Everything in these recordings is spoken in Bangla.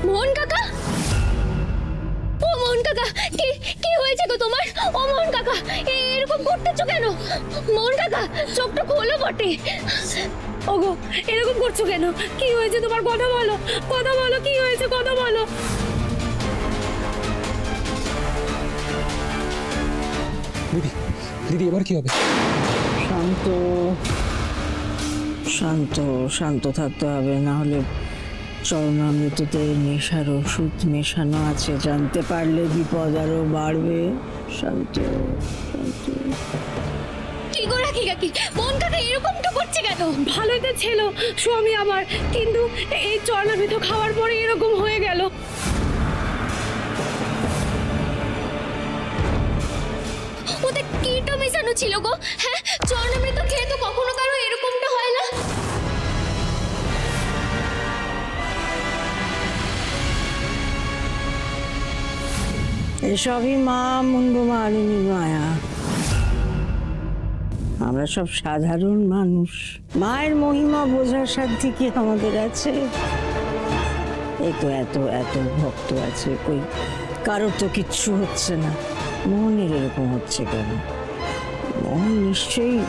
মোহন কাকা, ও মোহন কাকা, কি কি হয়েছে গো তোমার? ও মোহন কাকা, এরকম করতেছো কেন? মোহন কাকা, চোখটা খোলো বটে। ওগো, এরকম করছো কেন? কি হয়েছে তোমার? কথা বলো, কথা বলো, কি হয়েছে কথা বলো। দিদি, দিদি এবার কি হবে? শান্ত শান্ত শান্ত থাকতে হবে, না হলে চরণামৃততে নেশার ওষুধ মেশানো আছে, জানতে পারলে বিপদ আরো বাড়বে। শান্ত শান্ত। কি গো রাখি কাকি, মোহন কাকা এরকমটা করছে কেন? ভালোই তো ছিল স্বামী আমার, কিন্তু এই চরণামৃত খাওয়ার পরে এরকম হয়ে গেল। ওতে কিটা মেশানো ছিল গো? হ্যাঁ, চরণামৃত খেয়ে তো কখনো কারো এরকমটা হয় না। এসবই মা মুন্ডমালিনী মায়া। আমরা সব সাধারণ মানুষ, মায়ের মহিমা বোঝার সাধ্যি কি আমাদের আছে? এই তো এত এত ভক্ত আছে, কই কারোর তো কিচ্ছু হচ্ছে না, মোহনের এরকম হচ্ছে কেন? মোহন নিশ্চয়ই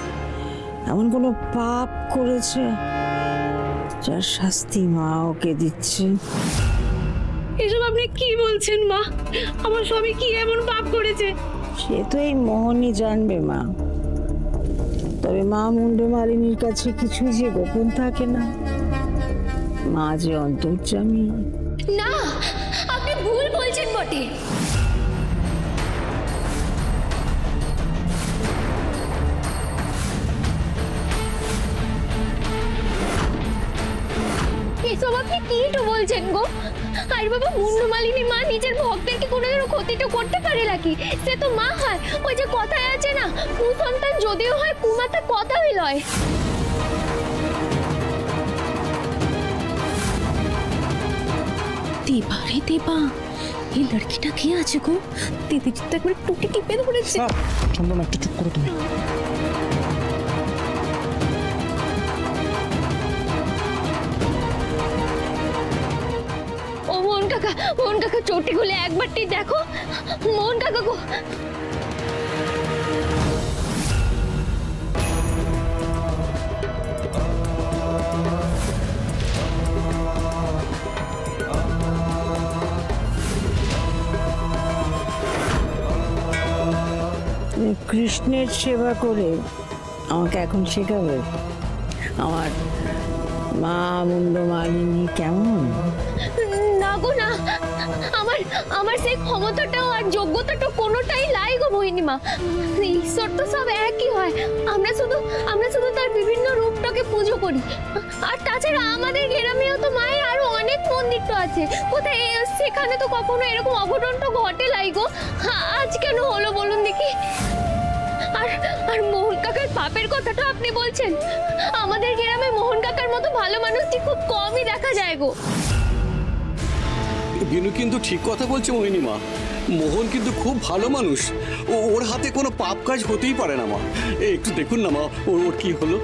এমন কোনো পাপ করেছে যার শাস্তি মা ওকে দিচ্ছে। এসব আপনি কি বলছেন মা? আমার স্বামী কি এমন পাপ করেছে? সে তো এই মোহনই জানবে মা। তবে মা মুন্ডমালিনীর কাছে কিছু যে গোপন থাকে না, মা যে অন্তর্যামী। না, আপনি ভুল বলছেন বটে। এসব আপনি কিটা বলছেন গো? আর বাবা, মুন্ডমালিনী মা নিজের ভক্তদেরকে কোনোদিনও ক্ষতিটা করতে পারে নাকি? সে তো মা হয়। ওই যে কথায় আছে না, কুসন্তান যদিও হয় কুমাতা কথাই লয়। দেবা রে দেবা, এই লড়কিটা কি আছে গো? দিদি তো একবার টুটি টিপে ধরেছে। চন্দন, একটু চুপ করো তুমি। ও মোহন কাকা, মোহন কাকা চটি খুলে একবারটি দেখো। মোহন কাকা গো, কৃষ্ণের সেবা করে আমাকে এখন শেখাবে আমার মা মুন্ডমালিনী কেমন? না গো না, আমার আমার সেই ক্ষমতাটাও আর যোগ্যতাটাও কোনোটাই লাই গো মোহিনীমা। ঈশ্বর তো সব একই হয়, আমরা শুধু তার বিভিন্ন রূপটাকে পুজো করি। আর তাছাড়া আমাদের গ্রামেও তো মায়ের আরো অনেক মন্দির তো আছে, কোথায় সেখানে তো কখনো এরকম অঘটনটা ঘটে লাই গো। আজ কেন হলো বলুন দেখি? আর মোহন কাকার পাপের কথাটা আপনি বলছেন? আমাদের গ্রামে মোহন কাকার মতো ভালো মানুষটি খুব কমই দেখা যায় গো। বিনু কিন্তু ঠিক কথা বলছে মোহিনী মা। মোহন কিন্তু খুব ভালো মানুষ, ওর হাতে কোনো পাপ কাজ হতেই পারে না মা। একটু দেখুন না মা, ওর কি হলো।